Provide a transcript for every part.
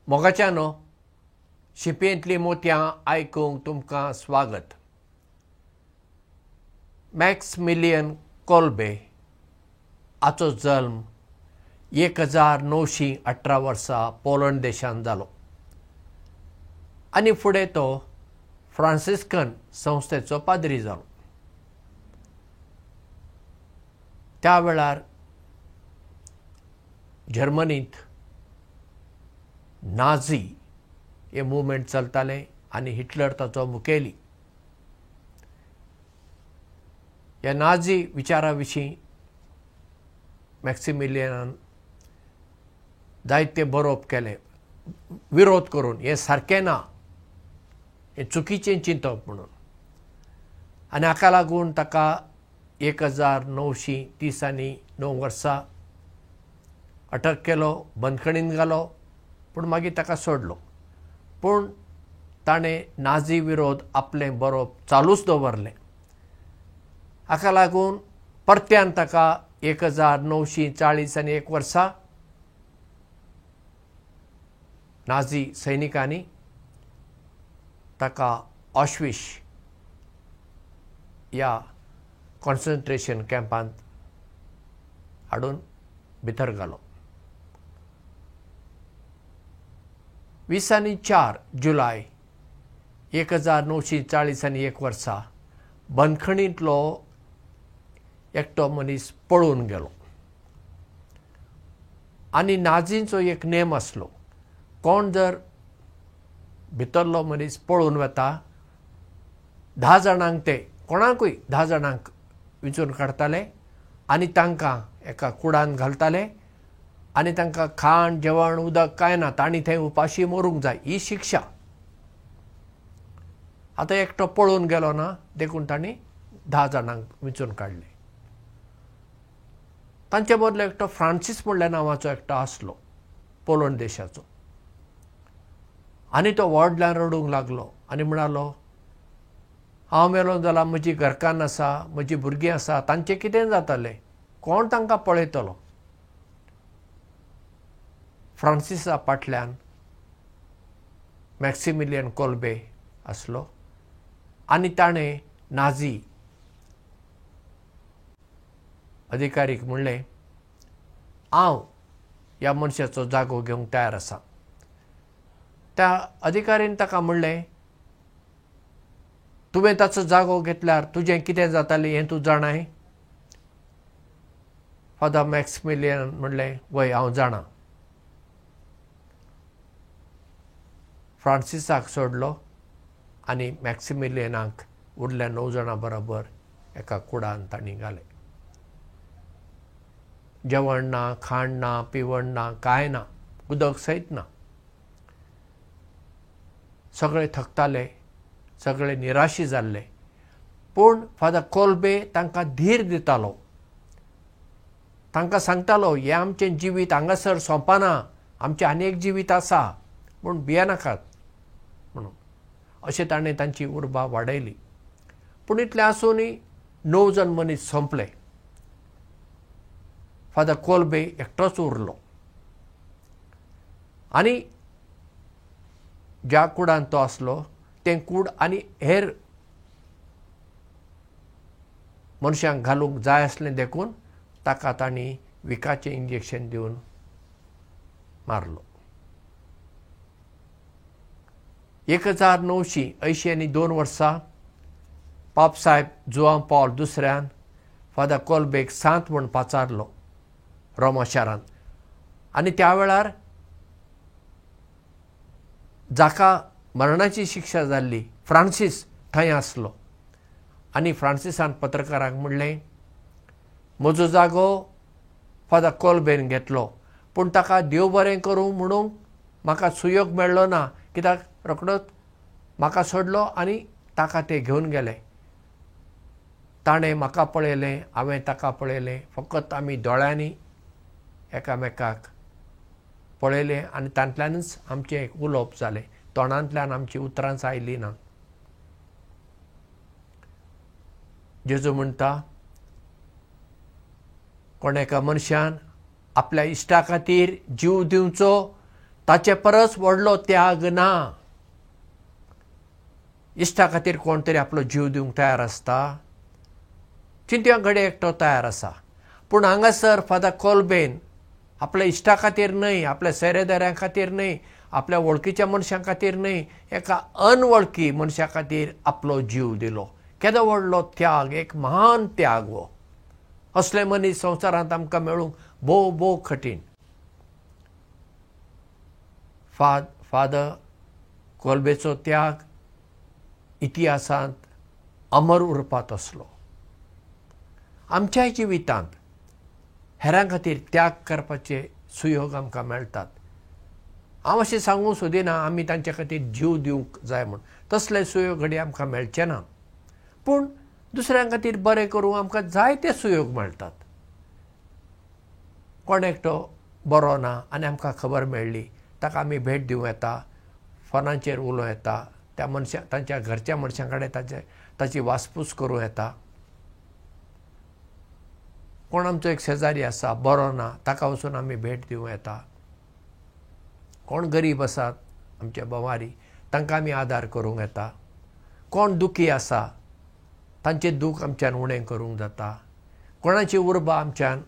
मोगाच्यानो शिपेंतलीं मोतयां आयकूंक तुमकां स्वागत. मॅक्समिलियन कोल्बे हाचो जल्म 1918 वर्सा पोलंड देशांत जालो आनी फुडें तो फ्रांसिस्कन संस्थेचो पाद्री जालो. त्या वेळार जर्मनींत नाझी हे मुवमेंट चलताले आनी हिटलर ताचो मुखेली. ह्या नाझी विचारा विशीं मॅक्सिमिलियनान जायते बरोवप केले विरोध करून हें सारकें ना, हें चुकीचें चिंतप म्हणून. आनी हाका लागून ताका 1939 वर्सा अटक केलो, बंदखणींत घालो, पूण मागीर ताका सोडलो. पूण ताणें नाझी विरोध आपलें बरोवप चालूच दवरलें. हाका लागून परत्यान ताका 1941 वर्सा नाझी सैनिकांनी ताका ऑश्विट्झ ह्या कॉन्सन्ट्रेशन कॅम्पांत हाडून भितर घालो. 24 जुलय 1941 वर्सा बंदखणींतलो एकटो मनीस पळून गेलो. आनी नाझींचो एक नेम आसलो, कोण जर भितरलो मनीस पळून वता 10 जाणांक ते कोणाकूय 10 जाणांक विंचून काडटाले आनी तांकां एका कुडांत घालताले आनी तांकां खाण जेवण उदक कांय ना, तांणी थंय उपाशी मरूंक जाय, ही शिक्षा. आतां एकटो पळून गेलो ना, देखून तांणी 10 जाणांक विंचून काडले. तांचे बदलो एकटो फ्रांसीस म्हणल्या नांवाचो एकटो आसलो पोलंड देशाचो. आनी तो व्हडल्यान रडूंक लागलो आनी म्हणलो, हांव मेलो जाल्यार म्हजी घरकान्न आसा, म्हजीं भुरगीं आसा, तांचें कितें जातलें, कोण तांकां पळयतलो. फ्रांसिसा फाटल्यान मॅक्सिमिलियन कोल्बे आसलो आनी ताणें नाझी अधिकारीक म्हणलें, हांव ह्या मनशाचो जागो घेवंक तयार आसा. त्या अधिकारीन ताका म्हणलें, तुवें ताचो जागो घेतल्यार तुजें कितें जातालें हें तूं जाणाय. फादर मॅक्सिमिलियन म्हणलें, वय हांव जाणां. फ्रांसिसाक सोडलो आनी मॅक्सिमिलियनाक उरल्या 9 जाणां बरोबर एका कुडांत तांणी घाले. जेवण ना, खाण ना, पिवण ना, कांय ना, उदक सयत ना. सगळे थकताले, सगळे निराशी जाल्ले. पूण फादर कोल्बे तांकां धीर दितालो. तांकां सांगतालो, हें आमचें जिवीत हांगासर सोंपना, आमचें आनी एक जिवीत आसा, पूण भियेनाकात म्हणून. अशें ताणें तांची उर्बा वाडयली. पूण इतलें आसुनूय 9 जण मनीस सोंपले. फादर कोल्बे एकटोच उरलो. आनी ज्या कुडांत तो आसलो तें कूड आनी हेर मनशांक घालूंक जाय आसलें देखून ताका तांणी विकाचें इंजेक्शन दिवन मारलो. 1982 वर्सा पाप साहेब जुआंव पॉल दुसऱ्यान फादर कोल्बेक सांत म्हूण पाचारलो रोमा शारांत. आनी त्या वेळार जाका मरणाची शिक्षा जाल्ली फ्रांसीस थंय आसलो. आनी फ्रांसिसान पत्रकारांक म्हणलें, म्हजो जागो फादर कोल्बेन घेतलो, पूण ताका देव बरें करूं म्हणून म्हाका सुयोग मेळ्ळो ना, कित्याक रोखडोच म्हाका सोडलो आनी ताका ते घेवन गेले. ताणें म्हाका पळयलें, हांवें ताका पळयलें, फकत आमी दोळ्यांनी एकामेकाक पळयलें आनी तांतल्यानच आमचें एक उलोवप जालें. तोंडांतल्यान आमचीं उतरांच आयलीं ना. जेजू म्हणटा, कोण एका मनशान आपल्या इश्टा खातीर जीव दिवचो ताचे परस व्हडलो त्याग ना. इश्टा खातीर कोण तरी आपलो जीव दिवंक तयार आसता. चिंतया घडये एकटो तयार आसा. पूण हांगासर फादर कोल्बेन आपल्या इश्टा खातीर न्हय, आपल्या सेरेदाऱ्यां खातीर न्हय, आपल्या वळखीच्या मनशां खातीर न्हय, एका अनवळखी मनशा खातीर आपलो जीव दिलो. केदो व्हडलो त्याग, एक महान त्याग हो. असले मनीस संवसारांत आमकां मेळूंक भोव भोव कठीण. फादर कोल्बेचो त्याग इतिहासांत अमर उरपात आसलो. आमच्याय जिवितांत हेरां खातीर त्याग करपाचे सुयोग आमकां मेळटात. हांव अशें सांगूं सोदिना आमी तांचे खातीर जीव दिवंक जाय म्हूण. तसले सुयोग घडये आमकां मेळचे ना. पूण दुसऱ्यां खातीर बरें करूंक आमकां जायते सुयोग मेळटात. कोण एकटो बरो ना आनी आमकां खबर मेळ्ळी, ताका आमी भेट दिवं येता, फोनाचेर उलोवं येता, त्या मनशा तांच्या घरच्या मनशां कडेन ताची वासपूस करूं येता. कोण आमचो एक शेजारी आसा बरो ना, ताका वचून आमी भेट दिवं येता. कोण गरीब आसात आमचे बोवारी, तांकां आमी आदार करूंक येता. कोण दुखी आसा तांचें दूख आमच्यान उणें करूंक जाता. कोणाची उर्बा आमच्यान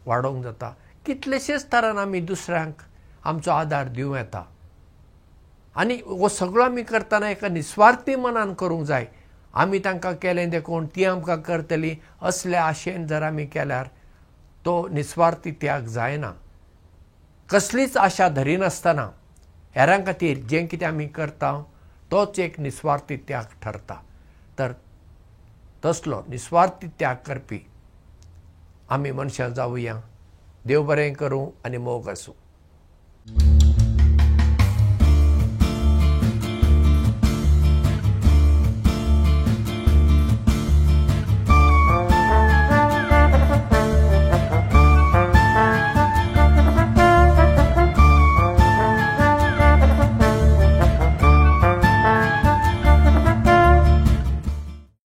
वाडोवंक जाता. कितलेशेच तरान आमी दुसऱ्यांक आमचो आदार दिवं येता. आनी हो सगळो आमी करतना एका निस्वार्थी मनान करूंक जाय. आमी तांकां केलें देखून ती आमकां करतली असल्या आशेन जर आमी केल्यार तो निस्वार्थी त्याग जायना. कसलीच आशा धरिनासतना हेरां खातीर जें कितें आमी करता तोच एक निस्वार्थी त्याग ठरता. तर तसलो निस्वार्थी त्याग करपी आमी मनशां जावुया. देव बरें करूं आनी मोग आसूं.